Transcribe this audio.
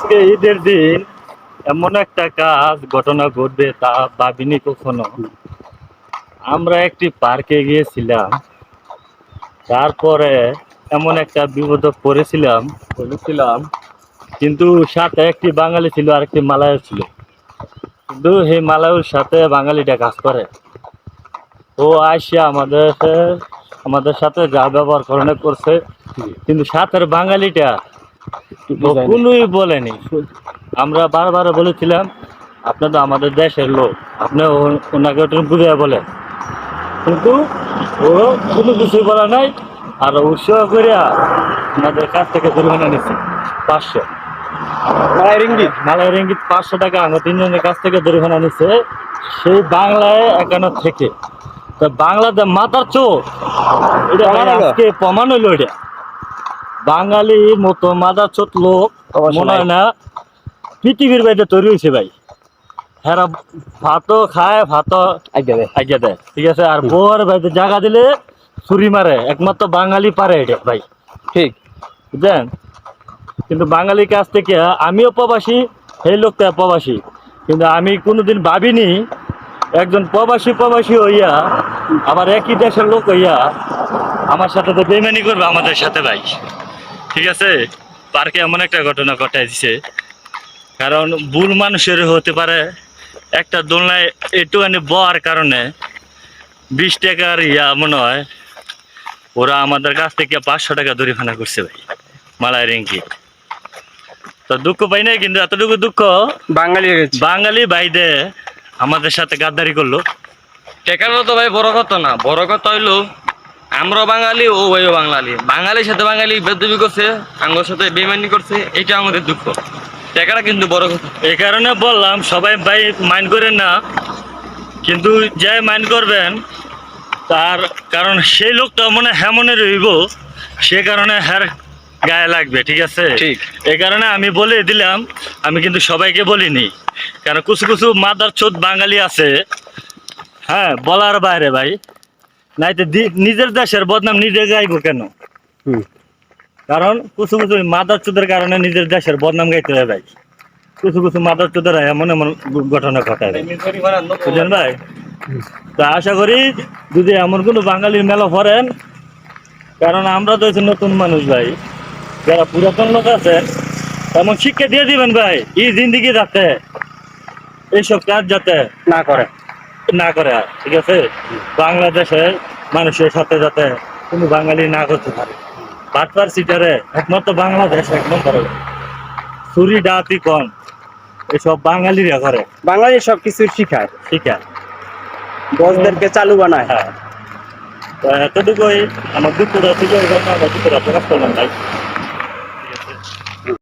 আজকে ঈদের দিন এমন একটা ঘটনা ঘটবে তা ভাবিনি কখনো। আমরা একটি পার্কে গিয়েছিলাম, তারপরে এমন একটা বিপদে পড়েছিলাম, কিন্তু সাথে একটি বাঙালি ছিল আর একটি মালায় ছিল। কিন্তু সেই মালায়ুর সাথে বাঙালিটা কাজ করে। ও আসিয়া আমাদের সাথে যা ব্যবহার করছে, কিন্তু সাথের বাঙালিটা ও কোনোই বলেনি। আমরা বারবার বলেছিলাম আপনি তো আমাদের দেশের লোক, আপনি ওনাকে ওটা বুঝে বলেন, কিন্তু ও কোনো কিছুই বলা নাই। আর উৎসাহ করিয়া আমাদের কাছ থেকে জরিমানা নিচ্ছে 500 মালাই রিঙ্গিত 500 টাকা আমার তিনজনের কাছ থেকে জরিমানা নিচ্ছে, সেই বাংলায় একানো থেকে। তো বাংলাদেশ মাথার চোখ, এটা আজকে প্রমাণ হইলো। এটা বাঙালির মতো মাদার চোট লোক মনে হয় না পৃথিবীর বাইরে তৈরি হয়েছে ভাই। হ্যাঁ, ভাতও খায়, ভাতও আজ্ঞা দেয়, ঠিক আছে। আর বউর বাইরে জায়গা দিলে ছুরি মারে, একমাত্র বাঙালি পারে এটা ভাই, ঠিক বুঝলেন। কিন্তু বাঙালির কাছ থেকে আমিও প্রবাসী, সেই লোকটা প্রবাসী, কিন্তু আমি কোনোদিন ভাবিনি একজন প্রবাসী হইয়া আবার একই দেশের লোক হইয়া আমার সাথে তো বেইমানি করবে আমাদের সাথে ভাই, ঠিক আছে। পার্কে এমন একটা ঘটনা ঘটাই দিছে, কারণ ভুল মানুষের হতে পারে। একটা দোলনায় একটুখানি বওয়ার কারণে 20 টাকার মনে হয় ওরা আমাদের কাছ থেকে 500 টাকা জরিমানা করছে ভাই, মালাই রিঙ্কি। তো দুঃখ পাই নাই, কিন্তু এতটুকু দুঃখ বাঙালি ভাইদে আমাদের সাথে গাদ্দারি করলো। টেকানো তো ভাই বড় কথা না, বড় কথা হইলো আমরা বাঙালি, ও ভাইও বাঙালি। বাঙালির সাথে বাঙালি বেদবি করছে, আঙ্গর সাথে বেমানি করছে, এটা আমাদের দুঃখ। টেকাটা কিন্তু বড় কথা। এই কারণে বললাম সবাই ভাই মাইন্ড করেন না, কিন্তু যে মাইন্ড করবেন তার কারণ সেই লোকটা মনে রইব, সে কারণে হ্যার গায়ে লাগবে, ঠিক আছে। ঠিক, এই কারণে আমি বলে দিলাম, আমি কিন্তু সবাইকে বলিনি, কারণ কিছু মাদার চোদ বাঙালি আছে, হ্যাঁ, বলার বাইরে ভাই। নাইতে নিজের দেশের বদনাম নিজে যাইব কেন? কারণ কিছু মাদার চোদের কারণে নিজের দেশের বদনাম গাইতে হয় ভাই। কিছু মাদার চোদের এমন ঘটনা ঘটায়, বুঝলেন ভাই। তা আশা করি যদি এমন কোনো বাঙালির মেলা পড়েন, কারণ আমরা তো হচ্ছে নতুন মানুষ ভাই, যারা পুরাতন লোক আছেন তেমন শিক্ষা দিয়ে দিবেন ভাই, এই জিন্দিগি যাতে এইসব কাজ যাতে না করে, ঠিক আছে। বাংলাদেশের মানুষের সাথে যাতে কোনো বাঙালি না করতে পারে। বাটপার সিটারে একমাত্র বাংলাদেশ এক নম্বরে, চুরি ডাকাতি কম এসব বাঙালিরা করে। বাঙালি সবকিছু শিখায় বসদেরকে চালু বানায়। হ্যাঁ, এতটুকুই আমার দুঃখটা ছিল, এই জন্য আমার দুঃখটা প্রকাশ করলাম ভাই।